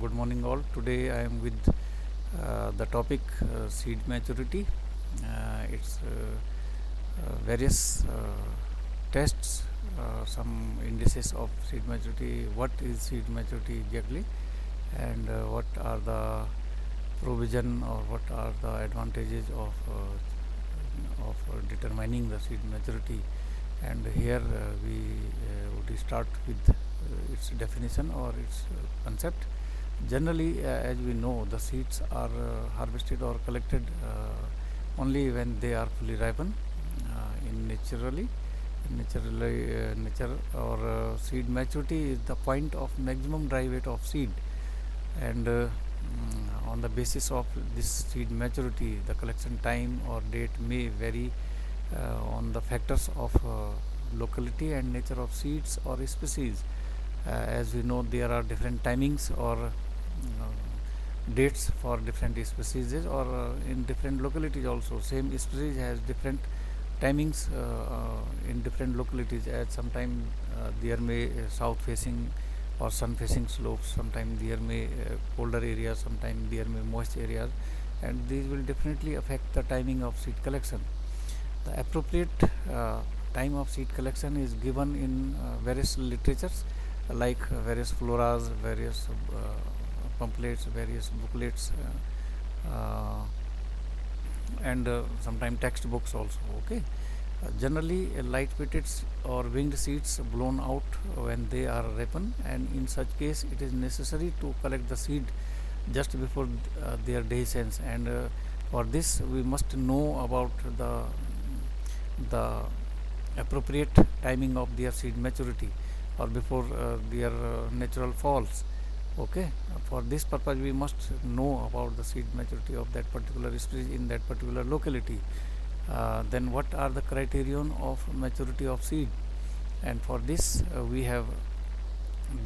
Good morning all. Today I am with the topic seed maturity. It's various tests, some indices of seed maturity. What is seed maturity exactly, and what are the provision or what are the advantages of determining the seed maturity? And here we would start with its definition or its concept. Generally, as we know, the seeds are harvested or collected only when they are fully ripened in nature, or seed maturity is the point of maximum dry weight of seed. And on the basis of this seed maturity, the collection time or date may vary on the factors of locality and nature of seeds or species. As we know, there are different timings or dates for different species, or in different localities also. Same species has different timings in different localities. At sometime there may south facing or sun facing slopes, sometimes there may colder areas, sometimes there may moist areas, and these will definitely affect the timing of seed collection. The appropriate time of seed collection is given in various literatures, like various floras, various pamphlets, various booklets, and sometimes textbooks also. Okay. Generally, light-weighted or winged seeds blown out when they are ripened, and in such case, it is necessary to collect the seed just before their dehiscence. And for this, we must know about the appropriate timing of their seed maturity, or before their natural falls. Okay. For this purpose, we must know about the seed maturity of that particular species in that particular locality. Then what are the criterion of maturity of seed? And for this we have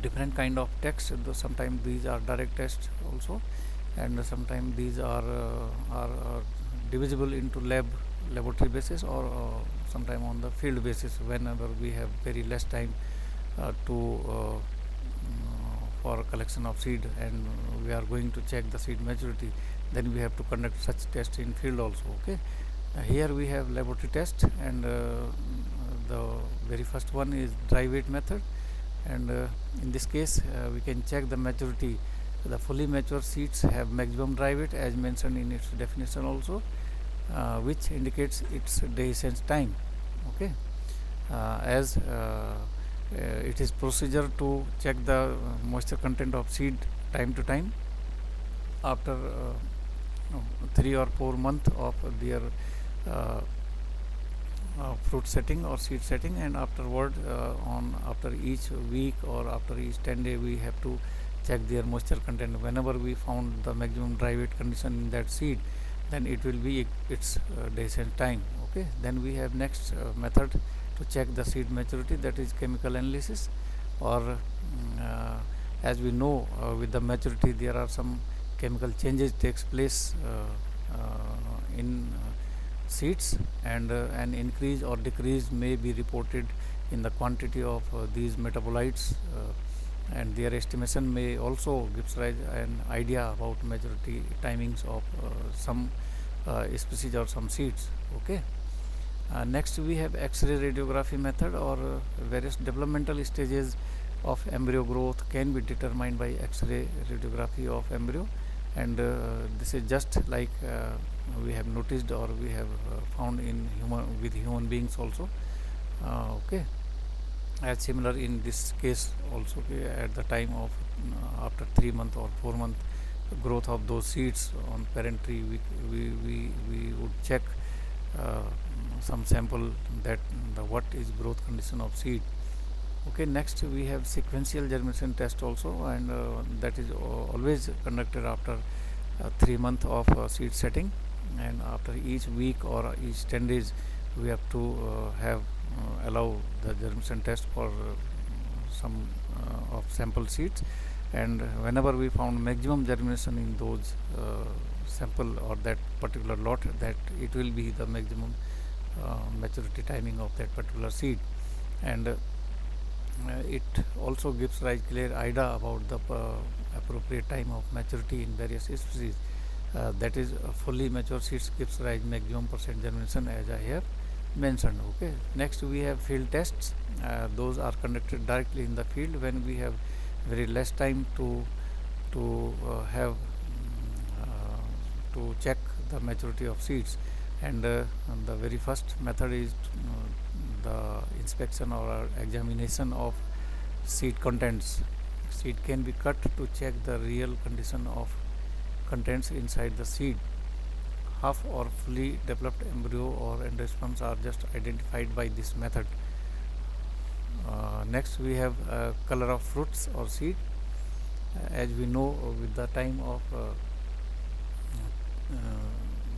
different kind of tests. Sometimes these are direct tests also, and sometimes these are divisible into laboratory basis, or sometime on the field basis, whenever we have very less time to for collection of seed, and we are going to check the seed maturity, then we have to conduct such test in field also. Okay. Here we have laboratory test, and the very first one is dry weight method. And in this case we can check the maturity. The fully mature seeds have maximum dry weight as mentioned in its definition also, which indicates its dehiscence time. Okay. As it is procedure to check the moisture content of seed time to time after 3 or 4 months of their uh, fruit setting or seed setting, and afterward on after each week or after each 10 day we have to check their moisture content. Whenever we found the maximum dry weight condition in that seed, then it will be its dehiscence time. Okay. Then we have next method to check the seed maturity, that is chemical analysis, or as we know, with the maturity there are some chemical changes takes place in seeds, and an increase or decrease may be reported in the quantity of these metabolites, and their estimation may also gives rise an idea about maturity timings of some species or some seeds. Okay. Next we have X-ray radiography method, or various developmental stages of embryo growth can be determined by X-ray radiography of embryo. And this is just like we have noticed, or we have found in human beings also. Okay. As similar in this case also, okay, at the time of after 3 month or 4 month growth of those seeds on parent tree, we would check uh, some sample that what is growth condition of seed. Okay. Next we have sequential germination test also, and that is always conducted after 3 months of seed setting, and after each week or each 10 days we have to have allow the germination test for some of sample seeds. And whenever we found maximum germination in those sample or that particular lot, that it will be the maximum maturity timing of that particular seed. And it also gives right clear idea about the appropriate time of maturity in various species. That is, fully mature seeds gives rise maximum percent germination, as I have mentioned. Okay. Next we have field tests. Those are conducted directly in the field when we have very less time to have to check the maturity of seeds. And the very first method is the inspection or examination of seed contents. Seed can be cut to check the real condition of contents inside the seed. Half or fully developed embryo or endosperms are just identified by this method. Next we have color of fruits or seed. As we know, with the time of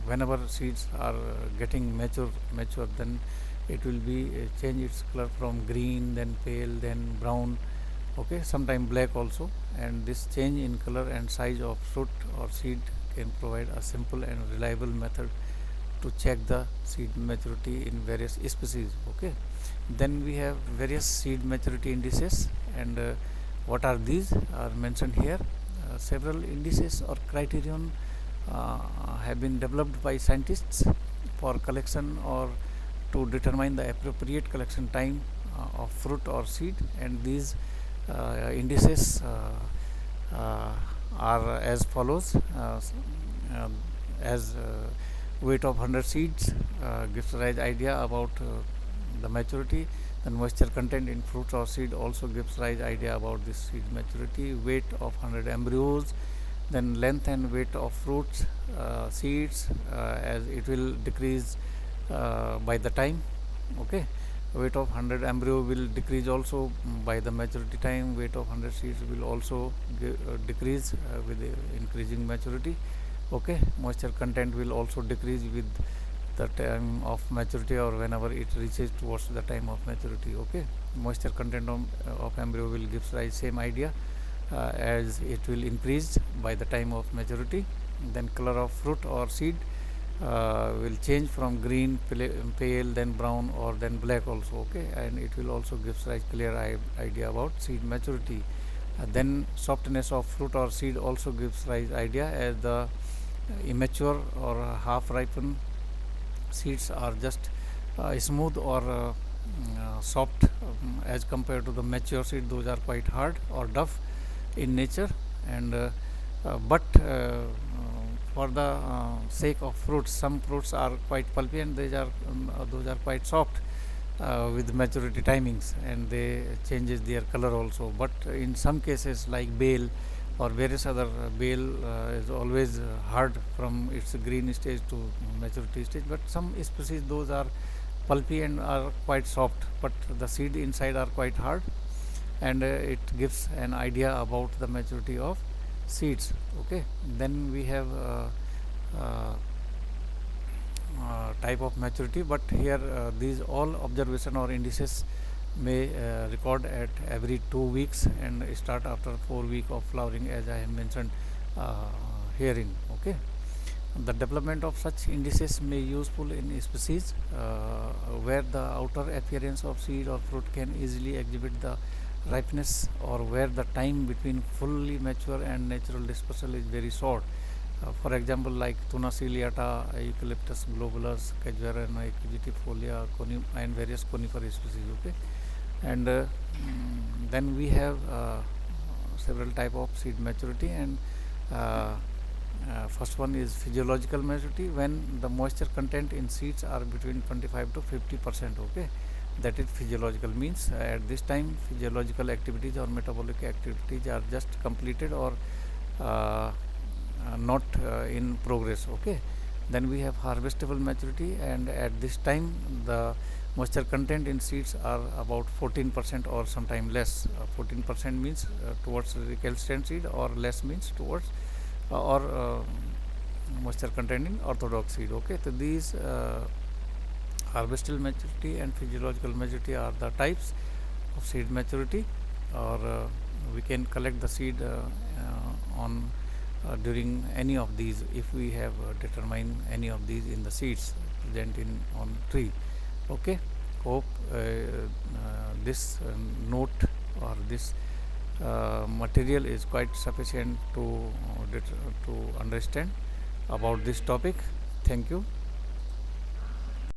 whenever seeds are getting mature, then it will be change its color from green, then pale, then brown, okay, sometime black also. And this change in color and size of fruit or seed can provide a simple and reliable method to check the seed maturity in various species. Okay. Then we have various seed maturity indices, and what are these are mentioned here. Several indices or criterion have been developed by scientists for collection or to determine the appropriate collection time of fruit or seed. And these indices are as follows. As weight of 100 seeds gives rise idea about the maturity. Then moisture content in fruits or seed also gives rise idea about this seed maturity. Weight of 100 embryos, then length and weight of fruits, seeds, as it will decrease by the time. Okay. Weight of 100 embryo will decrease also by the maturity time. Weight of 100 seeds will also decrease with the increasing maturity. Okay. Moisture content will also decrease with the time of maturity, or whenever it reaches towards the time of maturity. Okay. Moisture content of embryo will give rise same idea, as it will increase by the time of maturity. Then color of fruit or seed will change from green, pale, then brown, or then black also. Okay. And it will also give rise clear idea about seed maturity. Then softness of fruit or seed also gives rise idea, as the immature or half ripened seeds are just smooth or soft, as compared to the mature seed. Those are quite hard or tough in nature. And but for the sake of fruits, some fruits are quite pulpy, and those are quite soft with maturity timings, and they changes their color also. But in some cases like bale or various other, bale is always hard from its green stage to maturity stage, but some species those are pulpy and are quite soft, but the seed inside are quite hard, and it gives an idea about the maturity of seeds. Okay. Then we have type of maturity, but here these all observation or indices may record at every 2 weeks and start after 4 weeks of flowering, as I have mentioned herein. Okay. The development of such indices may useful in species where the outer appearance of seed or fruit can easily exhibit the ripeness, or where the time between fully mature and natural dispersal is very short. For example, like Tuna ciliata, Eucalyptus globulus, Casuarina equigitifolia, and various conifer species. Okay. And then we have several type of seed maturity, and first one is physiological maturity, when the moisture content in seeds are between 25 to 50%. Okay. That is physiological, means at this time physiological activities or metabolic activities are just completed or not in progress. Okay. Then we have harvestable maturity, and at this time the moisture content in seeds are about 14% or sometime less. 14% means towards recalcitrant seed, or less means towards or moisture content in orthodox seed. Okay. So these harvestable maturity and physiological maturity are the types of seed maturity, or we can collect the seed on during any of these, if we have determined any of these in the seeds present in on tree. Okay. Hope this note or this material is quite sufficient to understand about this topic. Thank you.